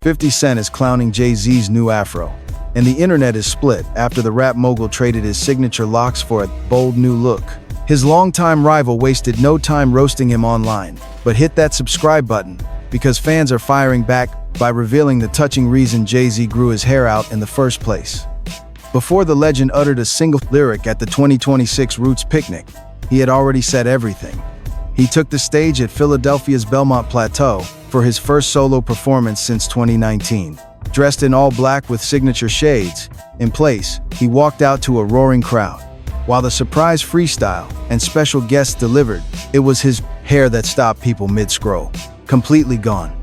50 Cent is clowning Jay-Z's new Afro, and the internet is split after the rap mogul traded his signature locks for a bold new look. His longtime rival wasted no time roasting him online, but hit that subscribe button because fans are firing back by revealing the touching reason Jay-Z grew his hair out in the first place. Before the legend uttered a single lyric at the 2026 Roots picnic, he had already said everything. He took the stage at Philadelphia's Belmont Plateau for his first solo performance since 2019. Dressed in all black with signature shades in place, he walked out to a roaring crowd. While the surprise freestyle and special guests delivered, it was his hair that stopped people mid-scroll. Completely gone.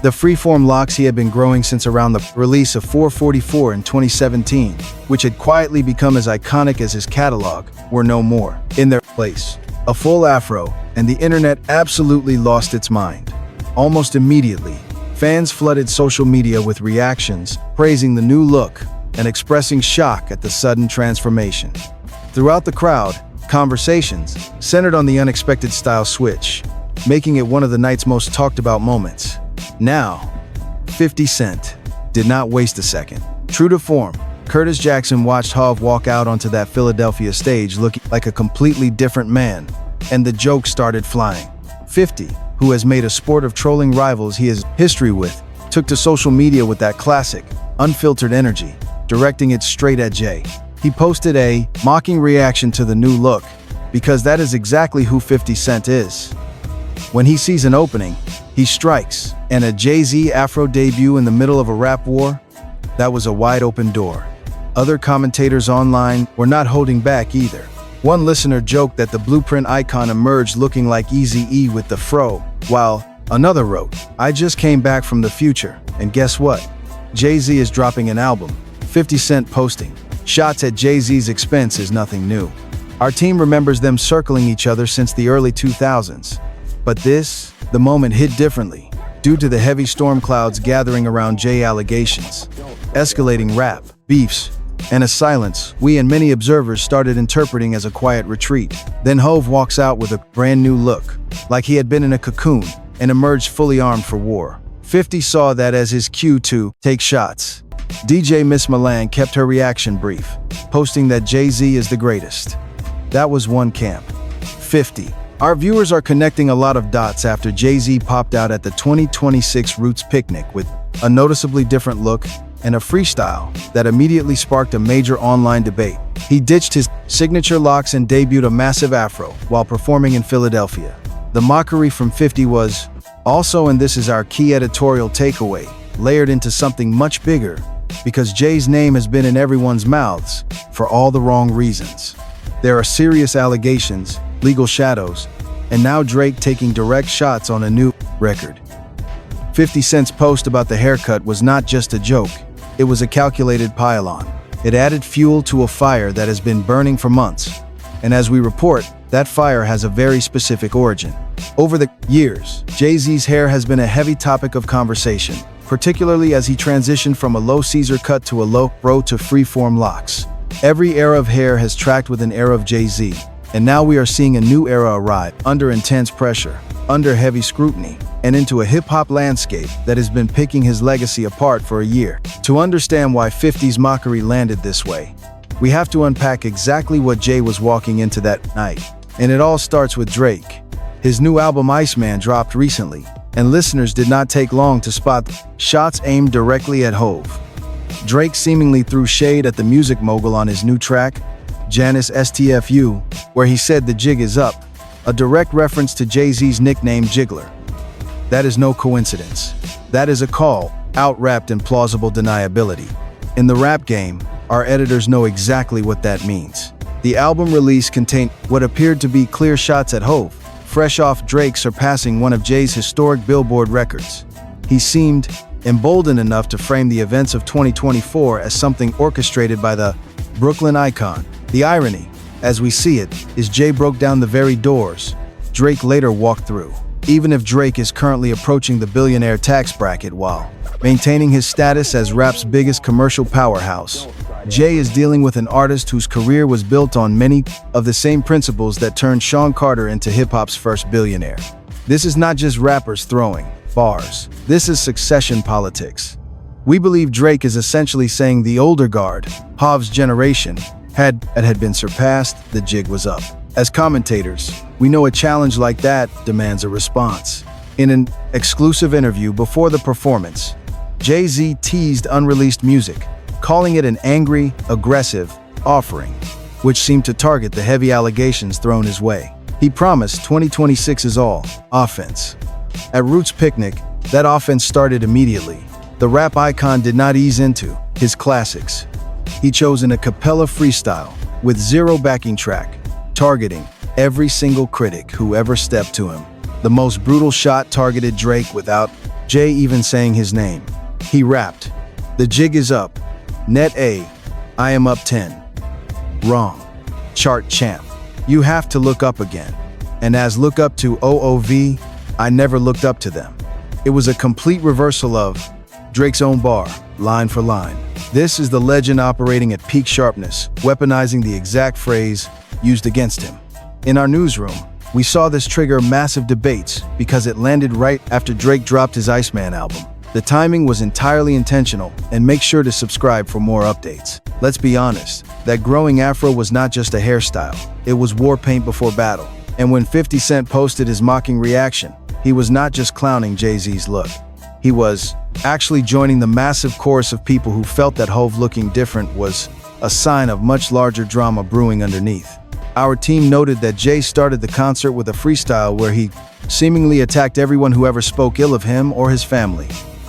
The freeform locks he had been growing since around the release of 444 in 2017, which had quietly become as iconic as his catalog, were no more. In their place, a full afro, and the internet absolutely lost its mind. Almost immediately, fans flooded social media with reactions, praising the new look and expressing shock at the sudden transformation. Throughout the crowd, conversations centered on the unexpected style switch, making it one of the night's most talked about moments. Now, 50 Cent did not waste a second. True to form, Curtis Jackson watched Hov walk out onto that Philadelphia stage looking like a completely different man, and the jokes started flying. 50, who has made a sport of trolling rivals he has history with, took to social media with that classic, unfiltered energy, directing it straight at Jay. He posted a mocking reaction to the new look, because that is exactly who 50 Cent is. When he sees an opening, he strikes, and a Jay-Z Afro debut in the middle of a rap war? That was a wide-open door. Other commentators online were not holding back either. One listener joked that the blueprint icon emerged looking like Eazy-E with the fro, while another wrote, "I just came back from the future, and guess what? Jay-Z is dropping an album." 50 Cent posting, "Shots at Jay-Z's expense is nothing new. Our team remembers them circling each other since the early 2000s. But the moment hit differently, due to the heavy storm clouds gathering around Jay allegations, escalating rap, beefs, and a silence we and many observers started interpreting as a quiet retreat. Then Hov walks out with a brand new look, like he had been in a cocoon, and emerged fully armed for war. 50 saw that as his cue to take shots. DJ Miss Milan kept her reaction brief, posting that Jay-Z is the greatest. That was one camp. 50. Our viewers are connecting a lot of dots after Jay-Z popped out at the 2026 Roots picnic with a noticeably different look and a freestyle that immediately sparked a major online debate. He ditched his signature locks and debuted a massive afro while performing in Philadelphia. The mockery from 50 was also, and this is our key editorial takeaway, layered into something much bigger, because Jay's name has been in everyone's mouths for all the wrong reasons. There are serious allegations, legal shadows, and now Drake taking direct shots on a new record. 50 Cent's post about the haircut was not just a joke, it was a calculated pile-on. It added fuel to a fire that has been burning for months. And as we report, that fire has a very specific origin. Over the years, Jay-Z's hair has been a heavy topic of conversation, particularly as he transitioned from a low Caesar cut to a low fro to freeform locks. Every era of hair has tracked with an era of Jay-Z, and now we are seeing a new era arrive, under intense pressure, under heavy scrutiny, and into a hip-hop landscape that has been picking his legacy apart for a year. To understand why 50's mockery landed this way, we have to unpack exactly what Jay was walking into that night. And it all starts with Drake. His new album Iceman dropped recently, and listeners did not take long to spot shots aimed directly at Hov. Drake seemingly threw shade at the music mogul on his new track, Janice STFU, where he said the jig is up, a direct reference to Jay-Z's nickname Jiggler. That is no coincidence. That is a call, out wrapped in plausible deniability. In the rap game, our editors know exactly what that means. The album release contained what appeared to be clear shots at Hov, fresh off Drake surpassing one of Jay's historic Billboard records. He seemed emboldened enough to frame the events of 2024 as something orchestrated by the Brooklyn icon. The irony, as we see it, is Jay broke down the very doors Drake later walked through. Even if Drake is currently approaching the billionaire tax bracket while maintaining his status as rap's biggest commercial powerhouse, Jay is dealing with an artist whose career was built on many of the same principles that turned Sean Carter into hip-hop's first billionaire. This is not just rappers throwing bars. This is succession politics. We believe Drake is essentially saying the older guard, Hov's generation, had been surpassed, the jig was up. As commentators, we know a challenge like that demands a response. In an exclusive interview before the performance, Jay-Z teased unreleased music, calling it an angry, aggressive offering, which seemed to target the heavy allegations thrown his way. He promised 2026 is all offense. At Roots Picnic, that offense started immediately. The rap icon did not ease into his classics. He chose an a cappella freestyle with zero backing track, targeting every single critic who ever stepped to him. The most brutal shot targeted Drake without Jay even saying his name. He rapped, "The jig is up. Net A. I am up 10. Wrong. Chart champ. You have to look up again. And as look up to OOV, I never looked up to them." It was a complete reversal of Drake's own bar, line for line. This is the legend operating at peak sharpness, weaponizing the exact phrase used against him. In our newsroom, we saw this trigger massive debates because it landed right after Drake dropped his Iceman album. The timing was entirely intentional, and make sure to subscribe for more updates. Let's be honest, that growing afro was not just a hairstyle, it was war paint before battle. And when 50 Cent posted his mocking reaction, he was not just clowning Jay-Z's look. He was actually joining the massive chorus of people who felt that Hov looking different was a sign of much larger drama brewing underneath. Our team noted that Jay started the concert with a freestyle where he seemingly attacked everyone who ever spoke ill of him or his family.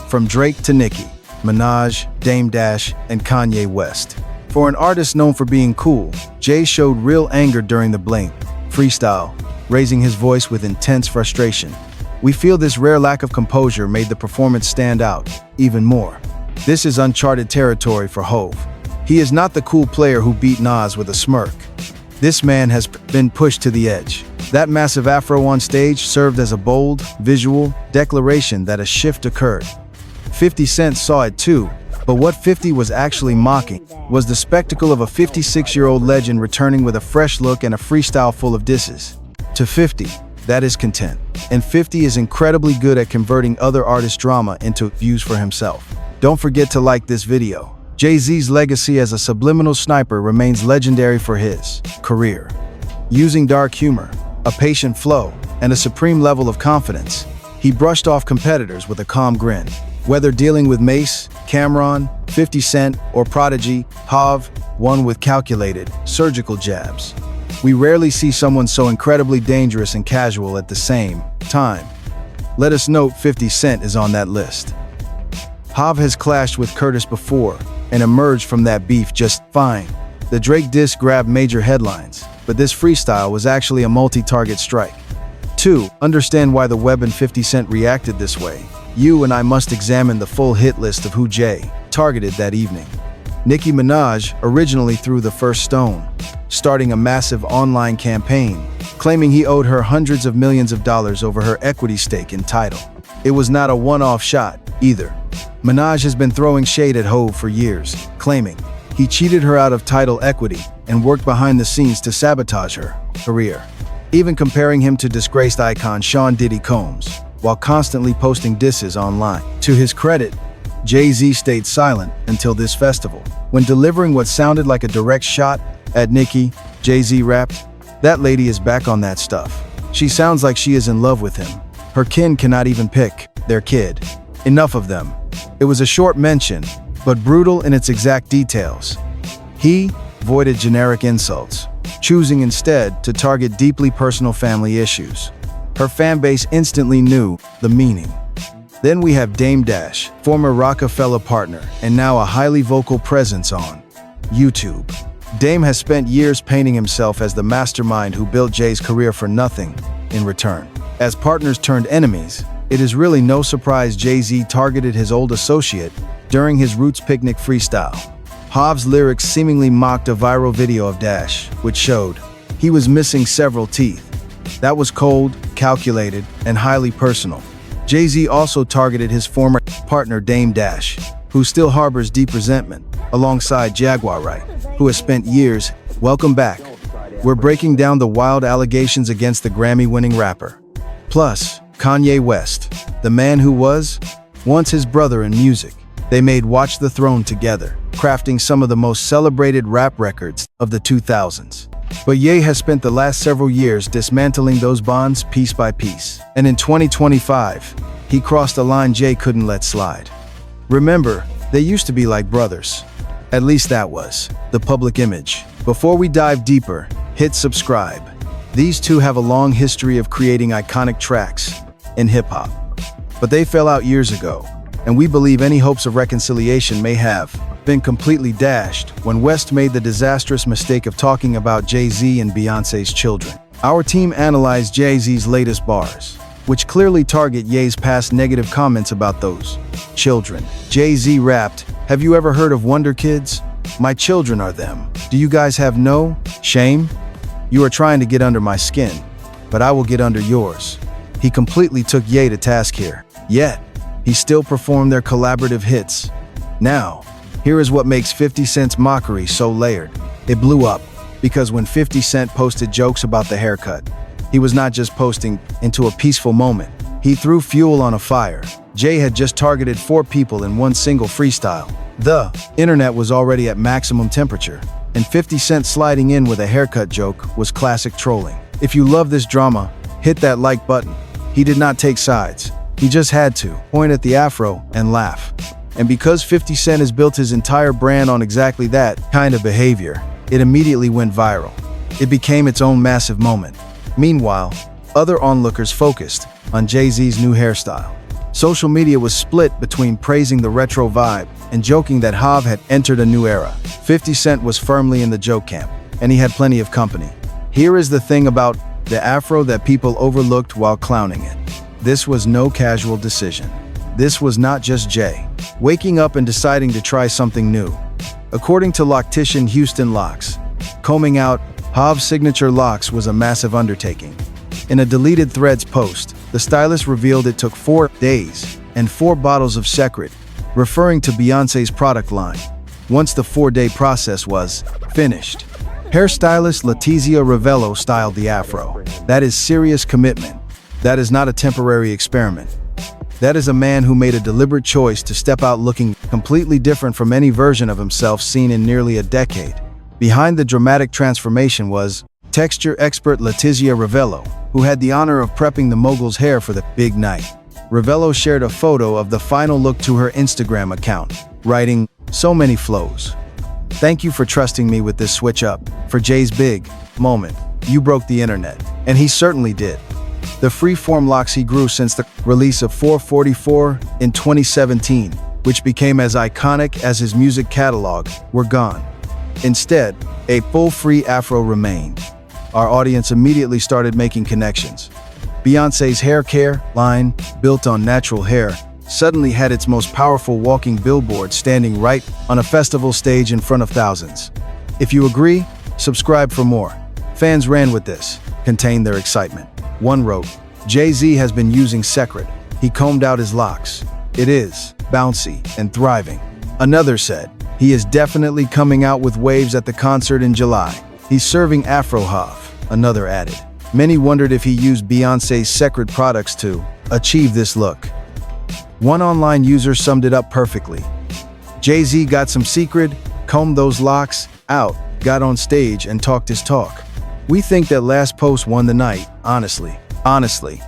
From Drake to Nicki, Minaj, Dame Dash, and Kanye West. For an artist known for being cool, Jay showed real anger during the Blink freestyle, raising his voice with intense frustration. We feel this rare lack of composure made the performance stand out even more. This is uncharted territory for Hov. He is not the cool player who beat Nas with a smirk. This man has been pushed to the edge. That massive afro on stage served as a bold, visual declaration that a shift occurred. 50 Cent saw it too, but what 50 was actually mocking was the spectacle of a 56-year-old legend returning with a fresh look and a freestyle full of disses. To 50, that is content. And 50 is incredibly good at converting other artists' drama into views for himself. Don't forget to like this video. Jay-Z's legacy as a subliminal sniper remains legendary for his career. Using dark humor, a patient flow, and a supreme level of confidence, he brushed off competitors with a calm grin. Whether dealing with Mace, Cameron, 50 Cent, or Prodigy, Hov won with calculated, surgical jabs. We rarely see someone so incredibly dangerous and casual at the same time. Let us note 50 Cent is on that list. Hov has clashed with Curtis before and emerged from that beef just fine. The Drake diss grabbed major headlines, but this freestyle was actually a multi-target strike. 2. Understand why the web and 50 Cent reacted this way. You and I must examine the full hit list of who Jay targeted that evening. Nicki Minaj originally threw the first stone, starting a massive online campaign, claiming he owed her hundreds of millions of dollars over her equity stake in Tidal. It was not a one-off shot, either. Minaj has been throwing shade at Hov for years, claiming he cheated her out of Tidal equity and worked behind the scenes to sabotage her career, even comparing him to disgraced icon Sean Diddy Combs, while constantly posting disses online. To his credit, Jay-Z stayed silent until this festival. When delivering what sounded like a direct shot at Nicki, Jay-Z rapped, "That lady is back on that stuff. She sounds like she is in love with him. Her kin cannot even pick their kid. Enough of them." It was a short mention, but brutal in its exact details. He avoided generic insults, choosing instead to target deeply personal family issues. Her fanbase instantly knew the meaning. Then we have Dame Dash, former Rockefeller partner and now a highly vocal presence on YouTube. Dame has spent years painting himself as the mastermind who built Jay's career for nothing in return. As partners turned enemies, it is really no surprise Jay-Z targeted his old associate during his Roots Picnic freestyle. Hov's lyrics seemingly mocked a viral video of Dash, which showed he was missing several teeth. That was cold, calculated, and highly personal. Jay-Z also targeted his former partner Dame Dash, who still harbors deep resentment, alongside Jaguar Wright, who has spent years. Welcome back. We're breaking down the wild allegations against the Grammy-winning rapper. Plus, Kanye West, the man who was once his brother in music, They made Watch the Throne together, crafting some of the most celebrated rap records of the 2000s. But Ye has spent the last several years dismantling those bonds piece by piece. And in 2025, he crossed a line Jay couldn't let slide. Remember, they used to be like brothers. At least that was the public image. Before we dive deeper, hit subscribe. These two have a long history of creating iconic tracks in hip-hop. But they fell out years ago, and we believe any hopes of reconciliation may have been completely dashed when West made the disastrous mistake of talking about Jay-Z and Beyoncé's children. Our team analyzed Jay-Z's latest bars, which clearly target Ye's past negative comments about those children. Jay-Z rapped, "Have you ever heard of Wonder Kids? My children are them. Do you guys have no shame? You are trying to get under my skin, but I will get under yours." He completely took Ye to task here. Yet, he still performed their collaborative hits. Now, here is what makes 50 Cent's mockery so layered. It blew up because when 50 Cent posted jokes about the haircut, he was not just posting into a peaceful moment. He threw fuel on a fire. Jay had just targeted 4 people in one single freestyle. The internet was already at maximum temperature, and 50 Cent sliding in with a haircut joke was classic trolling. If you love this drama, hit that like button. He did not take sides. He just had to point at the Afro and laugh. And because 50 Cent has built his entire brand on exactly that kind of behavior, it immediately went viral. It became its own massive moment. Meanwhile, other onlookers focused on Jay-Z's new hairstyle. Social media was split between praising the retro vibe and joking that Hav had entered a new era. 50 Cent was firmly in the joke camp, and he had plenty of company. Here is the thing about the Afro that people overlooked while clowning it. This was no casual decision. This was not just Jay waking up and deciding to try something new. According to loctician Houston Locks, combing out Hav's signature locks was a massive undertaking. In a deleted Threads post, the stylist revealed it took 4 days and 4 bottles of Secret, referring to Beyoncé's product line. Once the 4-day process was finished, hairstylist Letizia Ravello styled the Afro. That is serious commitment. That is not a temporary experiment. That is a man who made a deliberate choice to step out looking completely different from any version of himself seen in nearly a decade. Behind the dramatic transformation was texture expert Letizia Ravello, who had the honor of prepping the mogul's hair for the big night. Ravello shared a photo of the final look to her Instagram account, writing, "So many flows. Thank you for trusting me with this switch up. For Jay's big moment, you broke the internet." And he certainly did. The free-form locks he grew since the release of 444 in 2017, which became as iconic as his music catalog, were gone. Instead, a full free Afro remained. Our audience immediately started making connections. Beyoncé's hair care line, built on natural hair, suddenly had its most powerful walking billboard standing right on a festival stage in front of thousands. If you agree, subscribe for more. Fans ran with this, contained their excitement. One wrote, "Jay-Z has been using Secret. He combed out his locks. It is bouncy and thriving." Another said, "He is definitely coming out with waves at the concert in July. He's serving Afro Hav." Another added. Many wondered if he used Beyoncé's Secret products to achieve this look. One online user summed it up perfectly. "Jay-Z got some Secret, combed those locks out, got on stage and talked his talk." We think that last post won the night, honestly.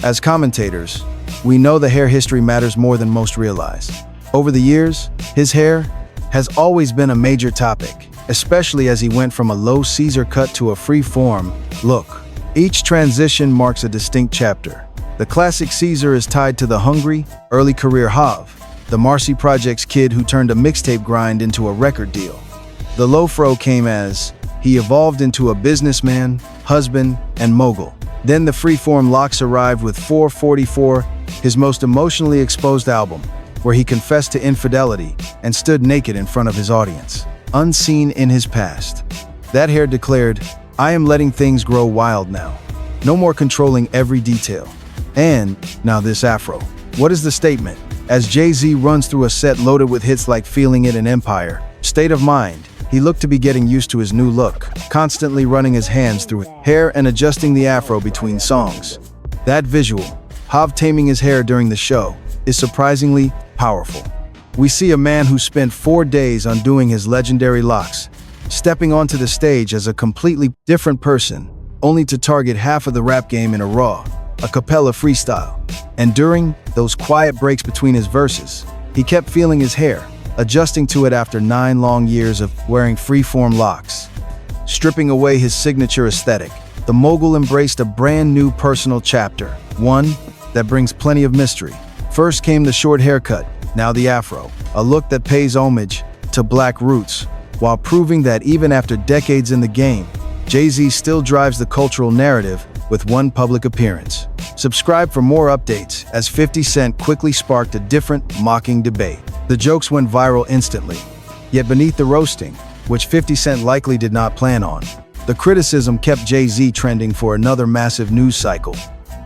As commentators, we know the hair history matters more than most realize. Over the years, his hair has always been a major topic, especially as he went from a low Caesar cut to a free-form look. Each transition marks a distinct chapter. The classic Caesar is tied to the hungry, early career Hav, the Marcy Project's kid who turned a mixtape grind into a record deal. The low fro came as he evolved into a businessman, husband, and mogul. Then the freeform locks arrived with 444, his most emotionally exposed album, where he confessed to infidelity and stood naked in front of his audience, unseen in his past. That hair declared, "I am letting things grow wild now. No more controlling every detail." And now this Afro. What is the statement? As Jay-Z runs through a set loaded with hits like Feeling It and Empire, State of Mind, he looked to be getting used to his new look, constantly running his hands through hair and adjusting the Afro between songs. That visual, Hav taming his hair during the show, is surprisingly powerful. we see a man who spent 4 days undoing his legendary locks, stepping onto the stage as a completely different person, only to target half of the rap game in a raw, a cappella freestyle. And during those quiet breaks between his verses, he kept feeling his hair, adjusting to it after 9 long years of wearing free-form locks. Stripping away his signature aesthetic, the mogul embraced a brand new personal chapter, one that brings plenty of mystery. First came the short haircut, now the Afro, a look that pays homage to black roots, while proving that even after decades in the game, Jay-Z still drives the cultural narrative with one public appearance. Subscribe for more updates, as 50 Cent quickly sparked a different, mocking debate. The jokes went viral instantly, yet beneath the roasting, which 50 Cent likely did not plan on, the criticism kept Jay-Z trending for another massive news cycle.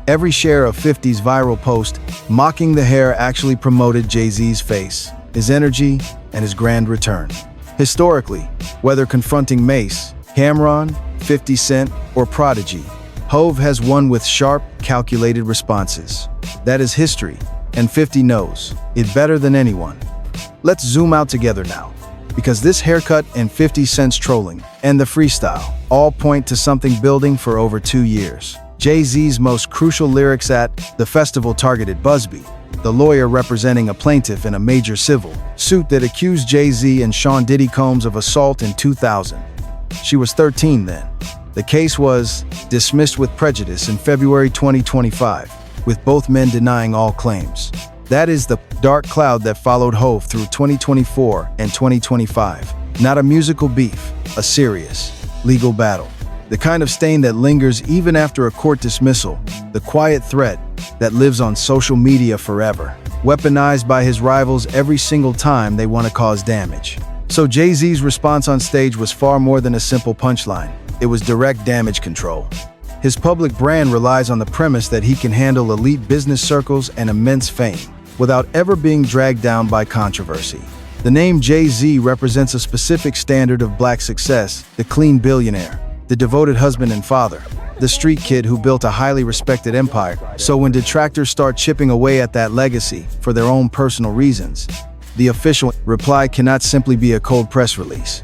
Every share of 50's viral post mocking the hair actually promoted Jay-Z's face, his energy, and his grand return. Historically, whether confronting Mace, Cameron, 50 Cent, or Prodigy, Hov has won with sharp, calculated responses. That is history, and 50 knows it better than anyone. Let's zoom out together now, because this haircut and 50 Cent's trolling and the freestyle all point to something building for over 2 years. Jay-Z's most crucial lyrics at the festival targeted Busby, the lawyer representing a plaintiff in a major civil suit that accused Jay-Z and Sean Diddy Combs of assault in 2000. She was 13 then. The case was dismissed with prejudice in February 2025, with both men denying all claims. That is the dark cloud that followed Hov through 2024 and 2025. Not a musical beef, a serious, legal battle. The kind of stain that lingers even after a court dismissal, the quiet threat that lives on social media forever, weaponized by his rivals every single time they want to cause damage. So Jay-Z's response on stage was far more than a simple punchline. It was direct damage control. His public brand relies on the premise that he can handle elite business circles and immense fame without ever being dragged down by controversy. The name Jay-Z represents a specific standard of black success, the clean billionaire, the devoted husband and father, the street kid who built a highly respected empire. So when detractors start chipping away at that legacy for their own personal reasons, the official reply cannot simply be a cold press release.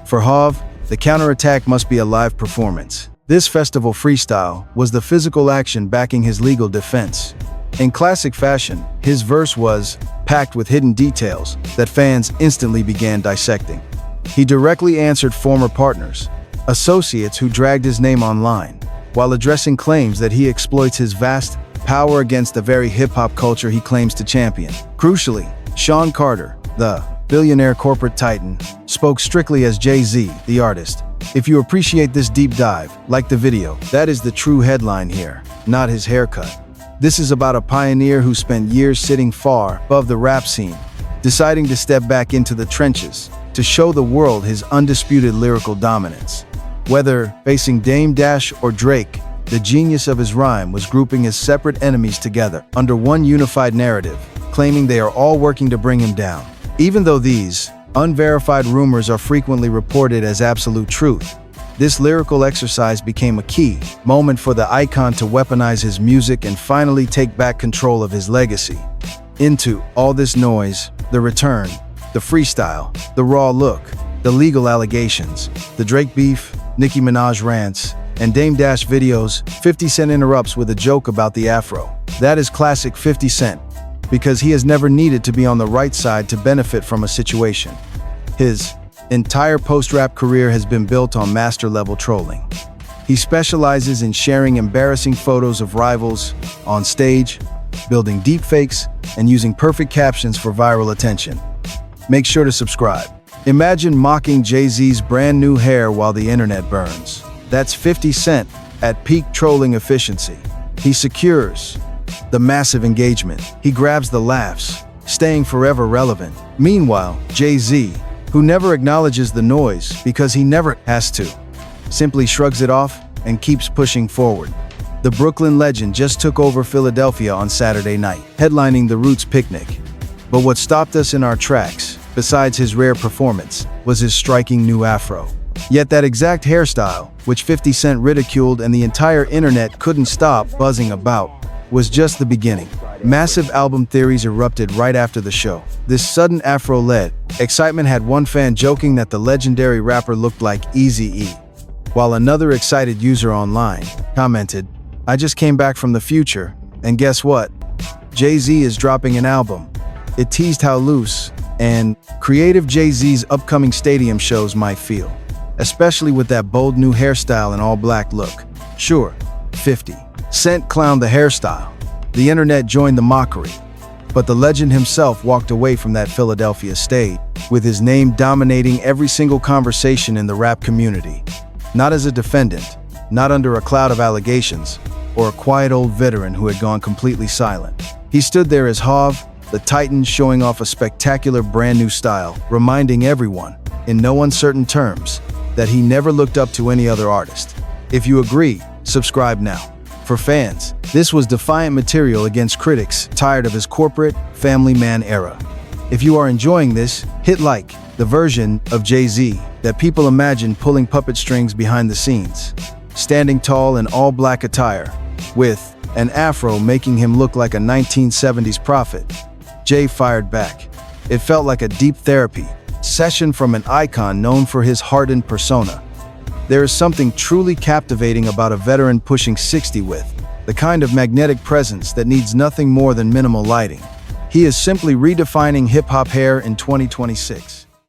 For Hov, the counterattack must be a live performance. This festival freestyle was the physical action backing his legal defense. In classic fashion, his verse was packed with hidden details that fans instantly began dissecting. He directly answered former partners, associates who dragged his name online, while addressing claims that he exploits his vast power against the very hip-hop culture he claims to champion. Crucially, Sean Carter, the billionaire corporate titan, spoke strictly as Jay-Z, the artist. If you appreciate this deep dive, like the video. That is the true headline here, not his haircut. This is about a pioneer who spent years sitting far above the rap scene, deciding to step back into the trenches to show the world his undisputed lyrical dominance. Whether facing Dame Dash or Drake, the genius of his rhyme was grouping his separate enemies together under one unified narrative, claiming they are all working to bring him down. Even though these unverified rumors are frequently reported as absolute truth, this lyrical exercise became a key moment for the icon to weaponize his music and finally take back control of his legacy. Into all this noise, the return, the freestyle, the raw look, the legal allegations, the Drake beef, Nicki Minaj rants, and Dame Dash videos, 50 Cent interrupts with a joke about the Afro. That is classic 50 Cent, because he has never needed to be on the right side to benefit from a situation. His entire post-rap career has been built on master-level trolling. He specializes in sharing embarrassing photos of rivals on stage, building deepfakes, and using perfect captions for viral attention. Make sure to subscribe. Imagine mocking Jay-Z's brand new hair while the internet burns. That's 50 Cent at peak trolling efficiency. He secures the massive engagement. He grabs the laughs, staying forever relevant. Meanwhile, Jay-Z, who never acknowledges the noise because he never has to, simply shrugs it off and keeps pushing forward. The Brooklyn legend just took over Philadelphia on Saturday night, headlining the Roots picnic. But what stopped us in our tracks, besides his rare performance, was his striking new afro. Yet that exact hairstyle, which 50 Cent ridiculed and the entire internet couldn't stop buzzing about, was just the beginning. Massive album theories erupted right after the show. This sudden Afro-led excitement had one fan joking that the legendary rapper looked like Eazy-E, while another excited user online commented, "I just came back from the future, and guess what? Jay-Z is dropping an album." It teased how loose and creative Jay-Z's upcoming stadium shows might feel, especially with that bold new hairstyle and all-black look. Sure, 50 Cent clowned the hairstyle. The internet joined the mockery, but the legend himself walked away from that Philadelphia stage, with his name dominating every single conversation in the rap community. Not as a defendant, not under a cloud of allegations, or a quiet old veteran who had gone completely silent. He stood there as Hov, the Titan, showing off a spectacular brand new style, reminding everyone, in no uncertain terms, that he never looked up to any other artist. If you agree, subscribe now. For fans, this was defiant material against critics tired of his corporate, family man era. If you are enjoying this, hit like, the version of Jay-Z that people imagine pulling puppet strings behind the scenes, standing tall in all-black attire, with an afro making him look like a 1970s prophet. Jay fired back. It felt like a deep therapy session from an icon known for his hardened persona. There is something truly captivating about a veteran pushing 60 with the kind of magnetic presence that needs nothing more than minimal lighting. He is simply redefining hip-hop hair in 2026.